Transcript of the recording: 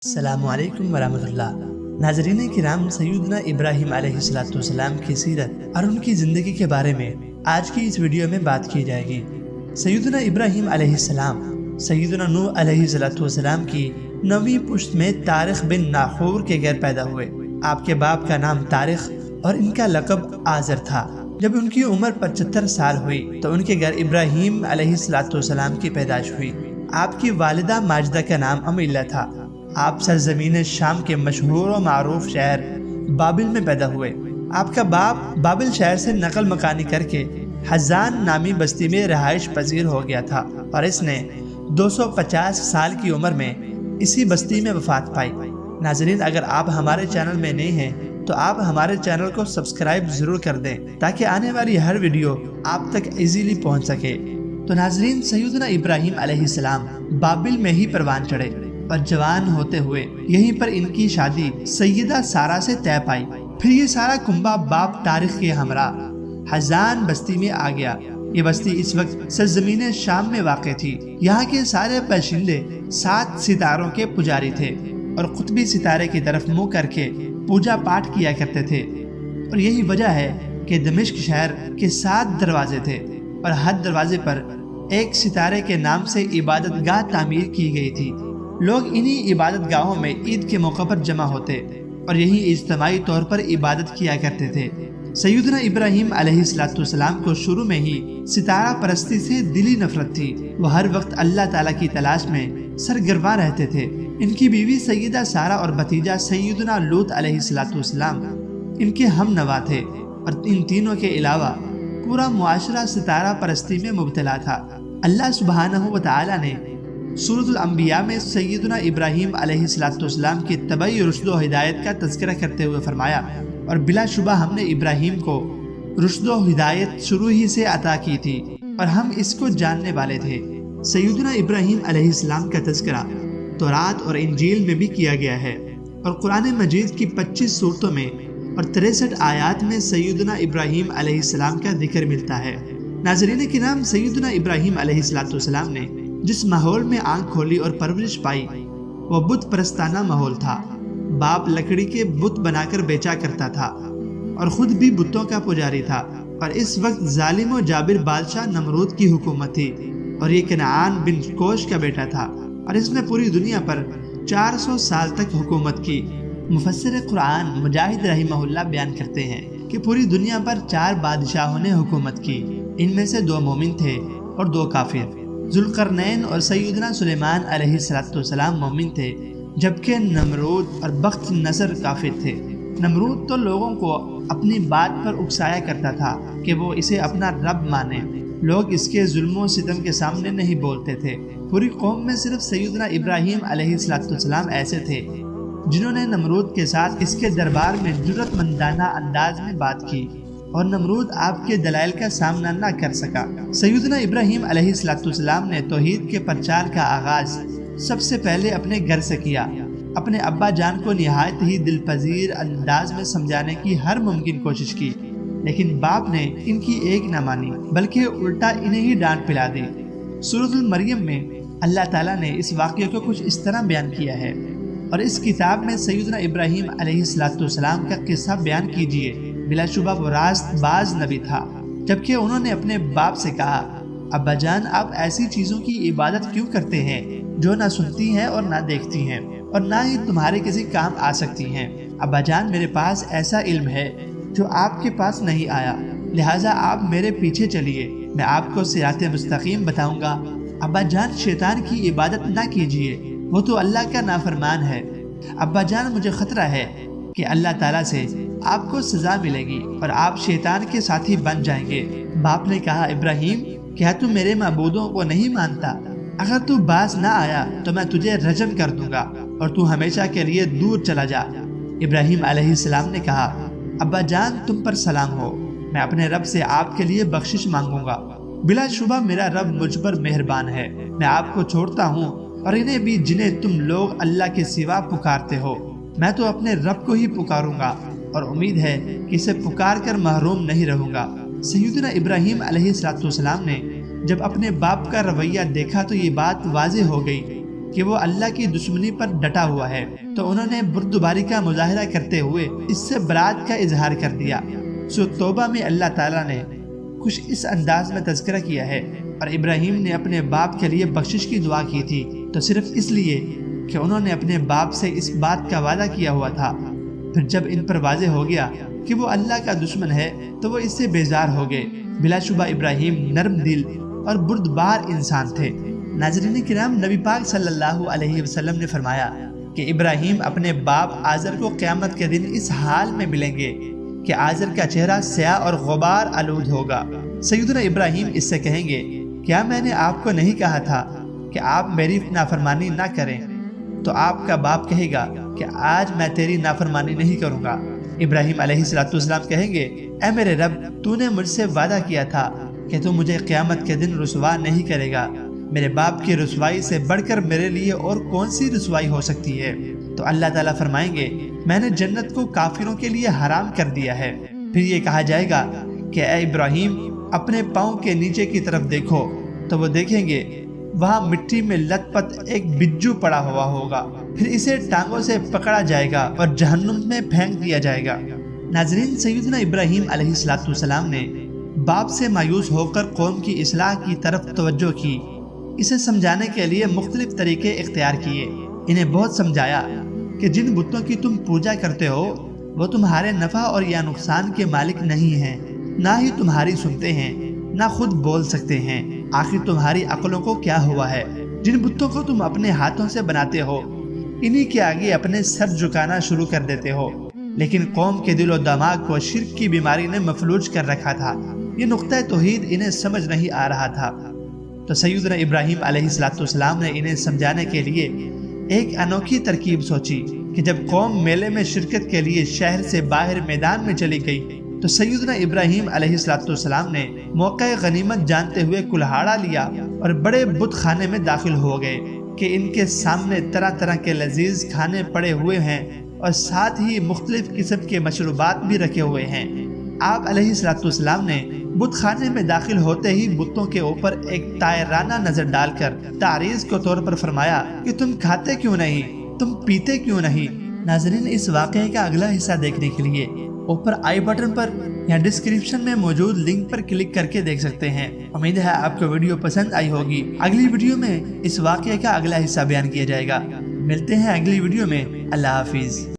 السلام علیکم ورحمۃ اللہ۔ ناظرین کرام، سیدنا ابراہیم علیہ السلام کی سیرت اور ان کی زندگی کے بارے میں آج کی اس ویڈیو میں بات کی جائے گی۔ سیدنا ابراہیم علیہ السلام سیدنا نوح علیہ السلام کی 9ویں پشت میں طارق بن ناخور کے گھر پیدا ہوئے۔ آپ کے باپ کا نام طارق اور ان کا لقب آزر تھا۔ جب ان کی عمر 75 سال ہوئی تو ان کے گھر ابراہیم علیہ السلام کی پیدائش ہوئی۔ آپ کی والدہ ماجدہ کا نام امیلہ تھا۔ آپ سرزمین شام کے مشہور و معروف شہر بابل میں پیدا ہوئے۔ آپ کا باپ بابل شہر سے نقل مکانی کر کے حزان نامی بستی میں رہائش پذیر ہو گیا تھا اور اس نے 250 سال کی عمر میں اسی بستی میں وفات پائی۔ ناظرین، اگر آپ ہمارے چینل میں نئے ہیں تو آپ ہمارے چینل کو سبسکرائب ضرور کر دیں تاکہ آنے والی ہر ویڈیو آپ تک ایزیلی پہنچ سکے۔ تو ناظرین، سیدنا ابراہیم علیہ السلام بابل میں ہی پروان چڑھے اور جوان ہوتے ہوئے یہیں پر ان کی شادی سیدہ سارہ سے طے پائی۔ پھر یہ سارا کنبہ باپ طارق کے ہمراہ حزان بستی میں آ گیا۔ یہ بستی اس وقت سرزمین شام میں واقع تھی۔ یہاں کے سارے باشندے 7 ستاروں کے پجاری تھے اور قطبی ستارے کی طرف منہ کر کے پوجا پاٹ کیا کرتے تھے، اور یہی وجہ ہے کہ دمشق شہر کے 7 دروازے تھے اور ہر دروازے پر ایک ستارے کے نام سے عبادت گاہ تعمیر کی گئی تھی۔ لوگ انہی عبادت گاہوں میں عید کے موقع پر جمع ہوتے اور یہی اجتماعی طور پر عبادت کیا کرتے تھے۔ سیدنا ابراہیم علیہ السلام کو شروع میں ہی ستارہ پرستی سے دلی نفرت تھی۔ وہ ہر وقت اللہ تعالیٰ کی تلاش میں سرگرم رہتے تھے۔ ان کی بیوی سیدہ سارہ اور بھتیجا سیدنا لوط علیہ السلام ان کے ہم نوا تھے، اور ان تینوں کے علاوہ پورا معاشرہ ستارہ پرستی میں مبتلا تھا۔ اللہ سبحانہ و تعالیٰ نے سورۃ الانبیاء میں سیدنا ابراہیم علیہ السلام کی طبعی رشد و ہدایت کا تذکرہ کرتے ہوئے فرمایا، اور بلا شبہ ہم نے ابراہیم کو رشد و ہدایت شروع ہی سے عطا کی تھی اور ہم اس کو جاننے والے تھے۔ سیدنا ابراہیم علیہ السلام کا تذکرہ تورات اور انجیل میں بھی کیا گیا ہے، اور قرآن مجید کی 25 سورتوں میں اور 63 آیات میں سیدنا ابراہیم علیہ السلام کا ذکر ملتا ہے۔ ناظرین کرام، سیدنا ابراہیم علیہ السلام نے جس ماحول میں آنکھ کھولی اور پرورش پائی وہ بت پرستانہ ماحول تھا۔ باپ لکڑی کے بت بنا کر بیچا کرتا تھا اور خود بھی بتوں کا پجاری تھا، اور اس وقت ظالم و جابر بادشاہ نمرود کی حکومت تھی، اور یہ کنعان بن کوش کا بیٹا تھا، اور اس نے پوری دنیا پر 400 سال تک حکومت کی۔ مفسر قرآن مجاہد رحمہ اللہ بیان کرتے ہیں کہ پوری دنیا پر 4 بادشاہوں نے حکومت کی، ان میں سے 2 مومن تھے اور 2 کافر۔ ذوالقرنین اور سیدنا سلیمان علیہ السلام مومن تھے، جبکہ نمرود اور بخت نصر کافر تھے۔ نمرود تو لوگوں کو اپنی بات پر اکسایا کرتا تھا کہ وہ اسے اپنا رب مانے۔ لوگ اس کے ظلم و ستم کے سامنے نہیں بولتے تھے۔ پوری قوم میں صرف سیدنا ابراہیم علیہ السلام ایسے تھے جنہوں نے نمرود کے ساتھ اس کے دربار میں جرأت مندانہ انداز میں بات کی، اور نمرود آپ کے دلائل کا سامنا نہ کر سکا۔ سیدنا ابراہیم علیہ السلام نے توحید کے پرچار کا آغاز سب سے پہلے اپنے گھر سے کیا۔ اپنے ابا جان کو نہایت ہی دل پذیر انداز میں سمجھانے کی ہر ممکن کوشش کی، لیکن باپ نے ان کی ایک نہ مانی بلکہ الٹا انہیں ہی ڈانٹ پلا دی۔ سورۃ المریم میں اللہ تعالیٰ نے اس واقعے کو کچھ اس طرح بیان کیا ہے، اور اس کتاب میں سیدنا ابراہیم علیہ السلام کا قصہ بیان کیجئے۔ بلا شبہ وہ راست باز نبی تھا، جبکہ انہوں نے اپنے باپ سے کہا، ابا جان، آپ ایسی چیزوں کی عبادت کیوں کرتے ہیں جو نہ سنتی ہیں اور نہ دیکھتی ہیں اور نہ ہی تمہارے کسی کام آ سکتی ہیں؟ ابا جان، میرے پاس ایسا علم ہے جو آپ کے پاس نہیں آیا، لہٰذا آپ میرے پیچھے چلیے، میں آپ کو صراط مستقیم بتاؤں گا۔ ابا جان، شیطان کی عبادت نہ کیجیے، وہ تو اللہ کا نافرمان ہے۔ ابا جان، مجھے خطرہ ہے کہ اللہ تعالیٰ سے آپ کو سزا ملے گی اور آپ شیطان کے ساتھی بن جائیں گے۔ باپ نے کہا، ابراہیم، کیا تو میرے معبودوں کو نہیں مانتا؟ اگر تو باز نہ آیا تو میں تجھے رجم کر دوں گا اور تو ہمیشہ کے لیے دور چلا جا۔ ابراہیم علیہ السلام نے کہا، ابا جان، تم پر سلام ہو، میں اپنے رب سے آپ کے لیے بخشش مانگوں گا۔ بلا شبہ میرا رب مجھ پر مہربان ہے، میں آپ کو چھوڑتا ہوں اور انہیں بھی جنہیں تم لوگ اللہ کے سوا پکارتے ہو۔ میں تو اپنے رب کو ہی پکاروں گا اور امید ہے کہ اسے پکار کر محروم نہیں رہوں گا۔ سیدنا ابراہیم علیہ السلام نے جب اپنے باپ کا رویہ دیکھا تو یہ بات واضح ہو گئی کہ وہ اللہ کی دشمنی پر ڈٹا ہوا ہے، تو انہوں نے بردباری کا مظاہرہ کرتے ہوئے اس سے برات کا اظہار کر دیا۔ سورۃ توبہ میں اللہ تعالیٰ نے کچھ اس انداز میں تذکرہ کیا ہے، اور ابراہیم نے اپنے باپ کے لیے بخشش کی دعا کی تھی تو صرف اس لیے کہ انہوں نے اپنے باپ سے اس بات کا وعدہ کیا ہوا تھا۔ پھر جب ان پر واضح ہو گیا کہ وہ اللہ کا دشمن ہے تو وہ اس سے بیزار ہو گئے۔ بلا شبہ ابراہیم نرم دل اور بردبار انسان تھے۔ ناظرین کرام، نبی پاک صلی اللہ علیہ وسلم نے فرمایا کہ ابراہیم اپنے باپ آزر کو قیامت کے دن اس حال میں ملیں گے کہ آزر کا چہرہ سیاہ اور غبار آلود ہوگا۔ سیدنا ابراہیم اس سے کہیں گے، کیا میں نے آپ کو نہیں کہا تھا کہ آپ میری نافرمانی نہ کریں؟ تو آپ کا باپ کہے گا کہ آج میں تیری نافرمانی نہیں کروں گا۔ ابراہیم علیہ السلام کہیں گے، اے میرے رب، تو نے مجھ سے وعدہ کیا تھا کہ تو مجھے قیامت کے دن رسوا نہیں کرے گا۔ میرے باپ کی رسوائی سے بڑھ کر میرے لیے اور کون سی رسوائی ہو سکتی ہے؟ تو اللہ تعالیٰ فرمائیں گے، میں نے جنت کو کافروں کے لیے حرام کر دیا ہے۔ پھر یہ کہا جائے گا کہ اے ابراہیم، اپنے پاؤں کے نیچے کی طرف دیکھو، تو وہ دیکھیں گے وہاں مٹی میں لت پت ایک بجو پڑا ہوا ہوگا۔ پھر اسے ٹانگوں سے پکڑا جائے گا اور جہنم میں پھینک دیا جائے گا۔ ناظرین، سیدنا ابراہیم علیہ السلام نے باپ سے مایوس ہو کر قوم کی اصلاح کی طرف توجہ کی۔ اسے سمجھانے کے لیے مختلف طریقے اختیار کیے۔ انہیں بہت سمجھایا کہ جن بتوں کی تم پوجا کرتے ہو وہ تمہارے نفع اور یا نقصان کے مالک نہیں ہیں، نہ ہی تمہاری سنتے ہیں، نہ خود بول سکتے ہیں۔ آخر تمہاری عقلوں کو کیا ہوا ہے؟ جن بتوں کو تم اپنے ہاتھوں سے بناتے ہو انہی کے آگے اپنے سر جھکانا شروع کر دیتے ہو۔ لیکن قوم کے دل و دماغ کو شرک کی بیماری نے مفلوج کر رکھا تھا۔ یہ نقطہ توحید انہیں سمجھ نہیں آ رہا تھا۔ تو سیدنا ابراہیم علیہ السلام نے انہیں سمجھانے کے لیے ایک انوکھی ترکیب سوچی کہ جب قوم میلے میں شرکت کے لیے شہر سے باہر میدان میں چلی گئی تو سیدنا ابراہیم علیہ السلام نے موقع غنیمت جانتے ہوئے کلہاڑا لیا اور بڑے بت خانے میں داخل ہو گئے کہ ان کے سامنے طرح طرح کے لذیذ کھانے پڑے ہوئے ہیں اور ساتھ ہی مختلف قسم کے مشروبات بھی رکھے ہوئے ہیں۔ آپ علیہ السلام نے بت خانے میں داخل ہوتے ہی بتوں کے اوپر ایک طائرانہ نظر ڈال کر تعریض کے طور پر فرمایا کہ تم کھاتے کیوں نہیں، تم پیتے کیوں نہیں؟ ناظرین، اس واقعے کا اگلا حصہ دیکھنے کے لیے اوپر آئی بٹن پر یا ڈسکرپشن میں موجود لنک پر کلک کر کے دیکھ سکتے ہیں۔ امید ہے آپ کو ویڈیو پسند آئی ہوگی۔ اگلی ویڈیو میں اس واقعے کا اگلا حصہ بیان کیا جائے گا۔ ملتے ہیں اگلی ویڈیو میں۔ اللہ حافظ۔